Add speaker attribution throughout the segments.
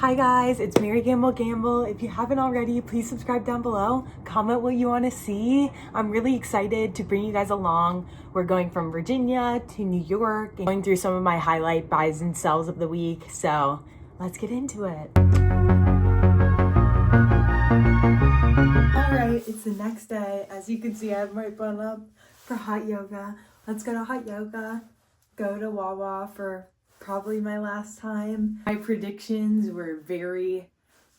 Speaker 1: Hi guys, it's Mary Gamble. If you haven't already, please subscribe down below. Comment what you want to see. I'm really excited to bring you guys along. We're going from Virginia to New York, going through some of my highlight buys and sells of the week. So let's get into it. Alright, it's the next day. As you can see, I have my bun up for hot yoga. Let's go to hot yoga, go to Wawa for probably my last time. My predictions were very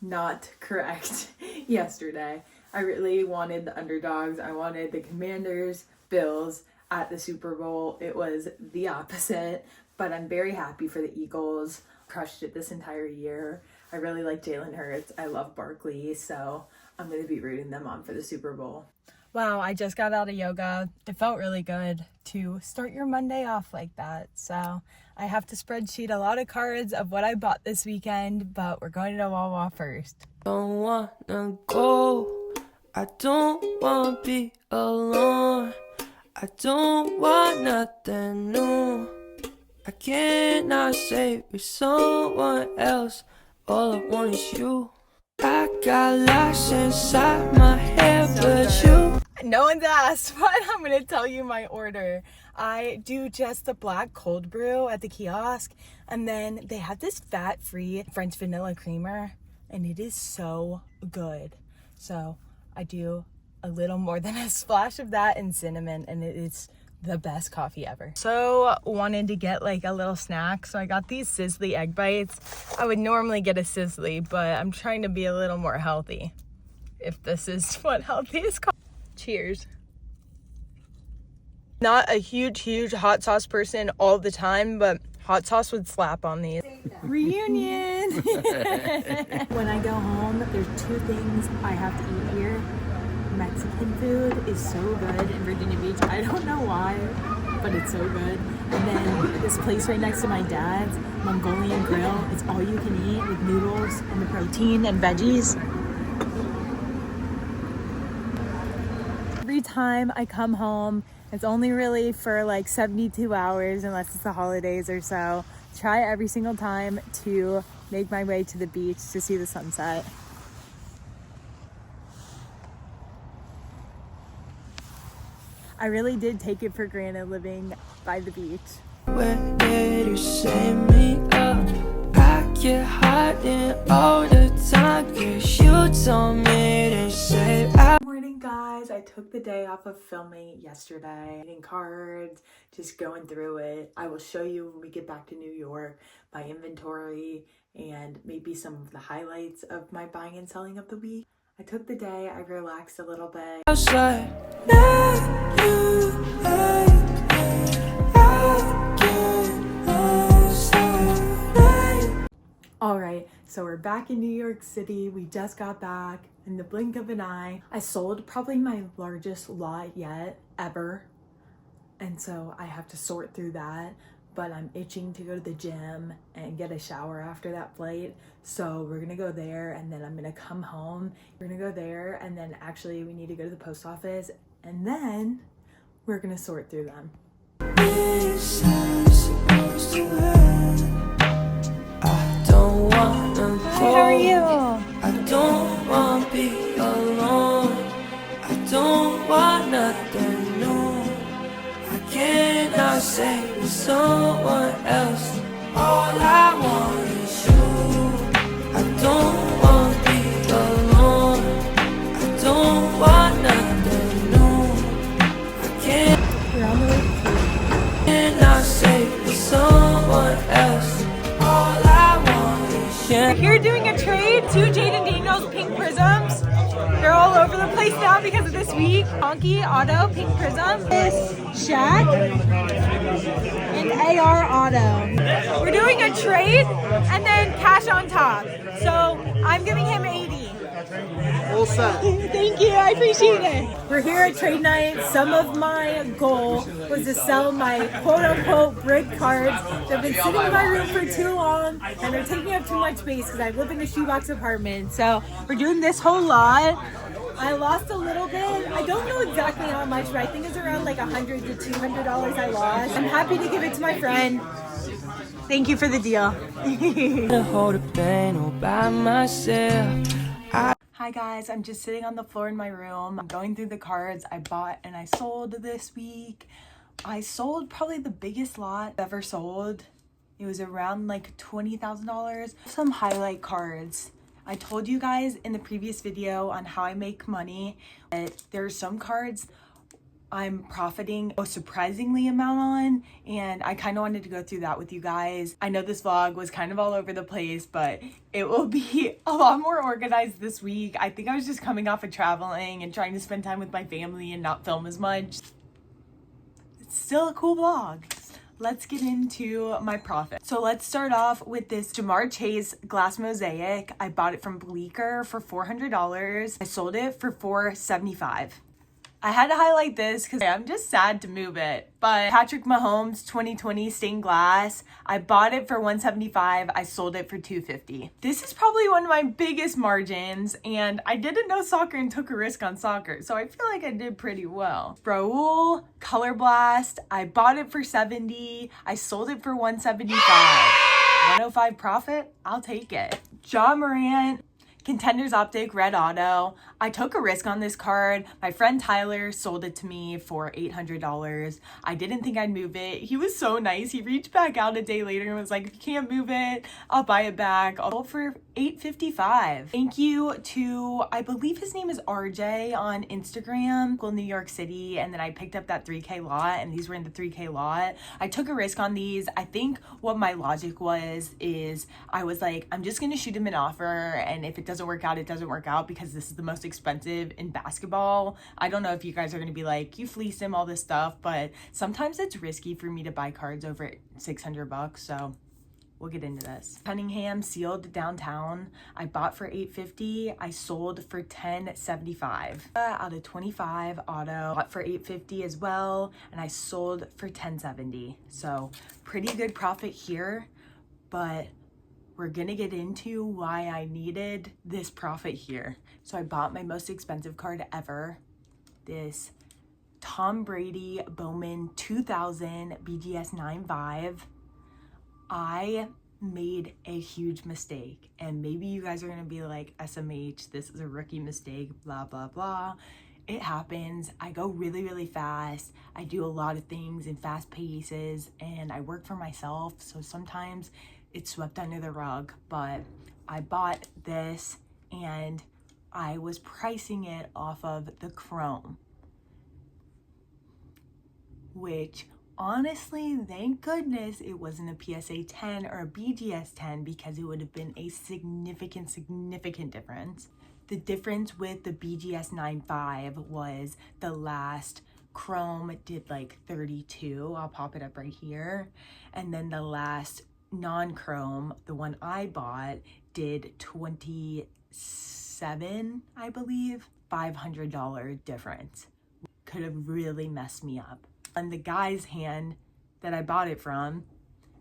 Speaker 1: not correct yesterday. I really wanted the underdogs. I wanted the Commanders, Bills at the Super Bowl. It was the opposite, but I'm very happy for the Eagles. Crushed it this entire year. I really like Jalen Hurts. I love Barkley, so I'm going to be rooting them on for the Super Bowl. Wow, I just got out of yoga. It felt really good to start your Monday off like that. So I have to spreadsheet a lot of cards of what I bought this weekend, but we're going to Wawa first.
Speaker 2: Don't wanna go, I don't wanna be alone, I don't want nothing new, I cannot say with someone else, all I want is you. I got locks inside my head, but you.
Speaker 1: No one's asked, but I'm going to tell you my order. I do just the black cold brew at the kiosk, and then they have this fat-free French vanilla creamer, and it is so good. So I do a little more than a splash of that and cinnamon, and it is the best coffee ever. So wanted to get like a little snack, so I got these Sizzly egg bites. I would normally get a Sizzly, but I'm trying to be a little more healthy, if this is what healthy is called. Cheers. Not a huge hot sauce person all the time, but hot sauce would slap on these. Reunion! When I go home, there's two things I have to eat here. Mexican food is so good in Virginia Beach. I don't know why, but it's so good. And then this place right next to my dad's, Mongolian Grill, it's all you can eat with noodles and the protein and veggies. Every time I come home, it's only really for like 72 hours unless it's the holidays or so. Try every single time to make my way to the beach to see the sunset. I really did take it for granted living by the beach.
Speaker 2: Where did you save me up? I get hot in all the time, 'cause you told me to save.
Speaker 1: Good morning, guys. I took the day off of filming yesterday, getting cards, just going through it. I will show you when we get back to New York my inventory and maybe some of the highlights of my buying and selling of the week. I took the day, I relaxed a little bit.
Speaker 2: Outside.
Speaker 1: Alright, so we're back in New York City. We just got back in the blink of an eye. I sold probably my largest lot yet, ever. And so I have to sort through that. But I'm itching to go to the gym and get a shower after that flight. So we're gonna go there and then I'm gonna come home. We're gonna go there and then actually we need to go to the post office and then we're gonna sort through them. How are you?
Speaker 2: I don't want to be alone, I don't want nothing new, I cannot say with someone else, all I want is you. I don't want to be alone, I don't want nothing new, I cannot say with someone else, all I want is you.
Speaker 1: We're here doing a trade, 2 Jaden Daniels pink prisms. They're all over the place now because of this week. Honky Auto pink prism. This Shaq and AR Auto. We're doing a trade and then cash on top. So I'm giving him 80.
Speaker 3: All set.
Speaker 1: Thank you, I appreciate it. We're here at trade night. Some of my goal was to sell my quote-unquote brick cards that have been sitting in my room for too long and they're taking up too much space because I live in a shoebox apartment. So we're doing this whole lot. I lost a little bit. I don't know exactly how much, but I think it's around like $100 to $200 I lost. I'm happy to give it to my friend. Thank you for the deal.
Speaker 2: To hold the pain all by myself.
Speaker 1: Hi guys, I'm just sitting on the floor in my room. I'm going through the cards I bought and I sold this week. I sold probably the biggest lot I've ever sold. It was around like $20,000. Some highlight cards. I told you guys in the previous video on how I make money that there are some cards I'm profiting a surprisingly amount on, and I kind of wanted to go through that with you guys. I know this vlog was kind of all over the place, but it will be a lot more organized this week. I think I was just coming off of traveling and trying to spend time with my family and not film as much. It's still a cool vlog. Let's get into my profit. So let's start off with this Jamar Chase glass mosaic. I bought it from Bleecker for $400. I sold it for $475. I had to highlight this because I'm just sad to move it. But Patrick Mahomes 2020 stained glass. I bought it for $175. I sold it for $250. This is probably one of my biggest margins, and I didn't know soccer and took a risk on soccer, so I feel like I did pretty well. Raul Color Blast. I bought it for $70. I sold it for $175. 105 profit. I'll take it. Ja Morant Contenders Optic Red Auto. I took a risk on this card. My friend Tyler sold it to me for $800. I didn't think I'd move it. He was so nice. He reached back out a day later and was like, if you can't move it, I'll buy it back. I'll for $855. Thank you to, I believe his name is RJ on Instagram, New York City, and then I picked up that 3K lot, and these were in the 3K lot. I took a risk on these. I think what my logic was is I was like, I'm just gonna shoot him an offer, and if it doesn't work out, it doesn't work out, because this is the most expensive in basketball. I don't know if you guys are gonna be like, you fleeced him, all this stuff, but sometimes it's risky for me to buy cards over $600, so we'll get into this. Cunningham sealed downtown. I bought for $850. I sold for $1075. Out of 25 auto. Bought for $850 as well, and I sold for $1070. So pretty good profit here, but we're gonna get into why I needed this profit here. So I bought my most expensive card ever, this Tom Brady Bowman 2000 BGS 9.5. I made a huge mistake, and maybe you guys are gonna be like, SMH, this is a rookie mistake, blah, blah, blah. It happens. I go really, really fast. I do a lot of things in fast paces, and I work for myself, so sometimes it's swept under the rug. But I bought this, and I was pricing it off of the Chrome, which honestly, thank goodness it wasn't a PSA 10 or a BGS 10, because it would have been a significant difference. The difference with the BGS 9.5 was the last Chrome did like 32. I'll pop it up right here. And then the last non-Chrome, the one I bought, did 27, I believe. $500 difference. Could have really messed me up. And the guy's hand that I bought it from,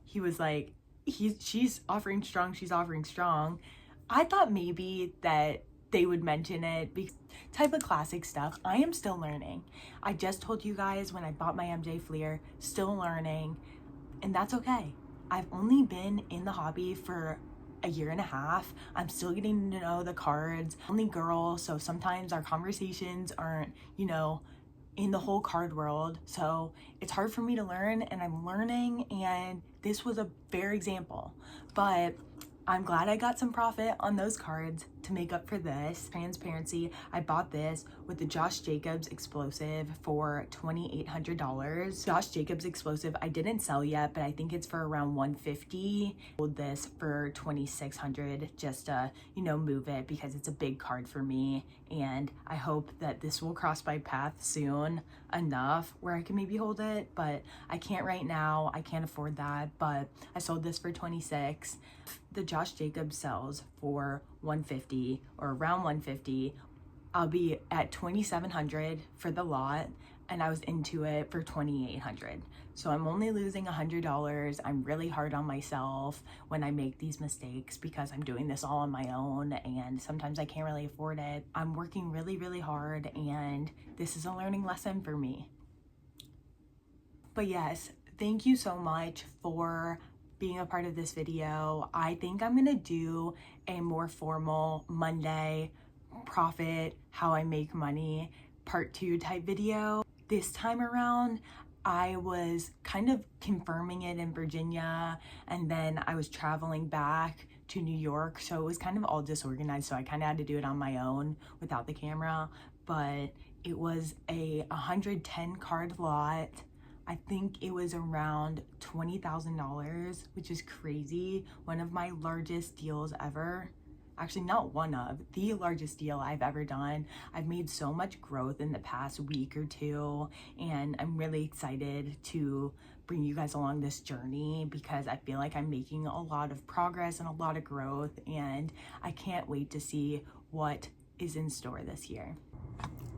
Speaker 1: he was like, she's offering strong, she's offering strong. I thought maybe that they would mention it, because type of classic stuff. I am still learning. I just told you guys when I bought my MJ Fleer, still learning, and that's okay. I've only been in the hobby for a year and a half. I'm still getting to know the cards. Only girl, so sometimes our conversations aren't, you know, in the whole card world, so it's hard for me to learn, and I'm learning, and this was a fair example. But I'm glad I got some profit on those cards to make up for this. Transparency, I bought this with the Josh Jacobs Explosive for $2,800. Josh Jacobs Explosive I didn't sell yet, but I think it's for around $150. Sold this for $2,600 just to, you know, move it, because it's a big card for me, and I hope that this will cross my path soon enough where I can maybe hold it, but I can't right now. I can't afford that, but I sold this for $26. The Josh Jacobs sells for $150 or around $150. I'll be at $2,700 for the lot, and I was into it for $2,800. So I'm only losing $100. I'm really hard on myself when I make these mistakes, because I'm doing this all on my own, and sometimes I can't really afford it. I'm working really, really hard, and this is a learning lesson for me. But yes, thank you so much for being a part of this video. I think I'm gonna do a more formal Monday profit, how I make money, part 2 type video. This time around, I was kind of confirming it in Virginia, and then I was traveling back to New York, so it was kind of all disorganized, so I kind of had to do it on my own without the camera. But it was a 110 card lot. I think it was around $20,000, which is crazy. One of my largest deals ever. Actually, not one of, the largest deal I've ever done. I've made so much growth in the past week or two, and I'm really excited to bring you guys along this journey because I feel like I'm making a lot of progress and a lot of growth, and I can't wait to see what is in store this year.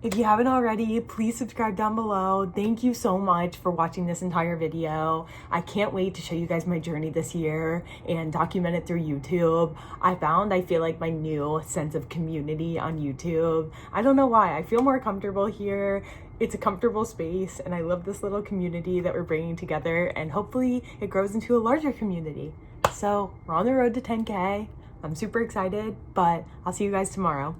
Speaker 1: If you haven't already, please subscribe down below. Thank you so much for watching this entire video. I can't wait to show you guys my journey this year and document it through YouTube. I feel like my new sense of community on YouTube. I don't know why, I feel more comfortable here. It's a comfortable space, and I love this little community that we're bringing together, and hopefully it grows into a larger community. So we're on the road to 10K. I'm super excited, but I'll see you guys tomorrow.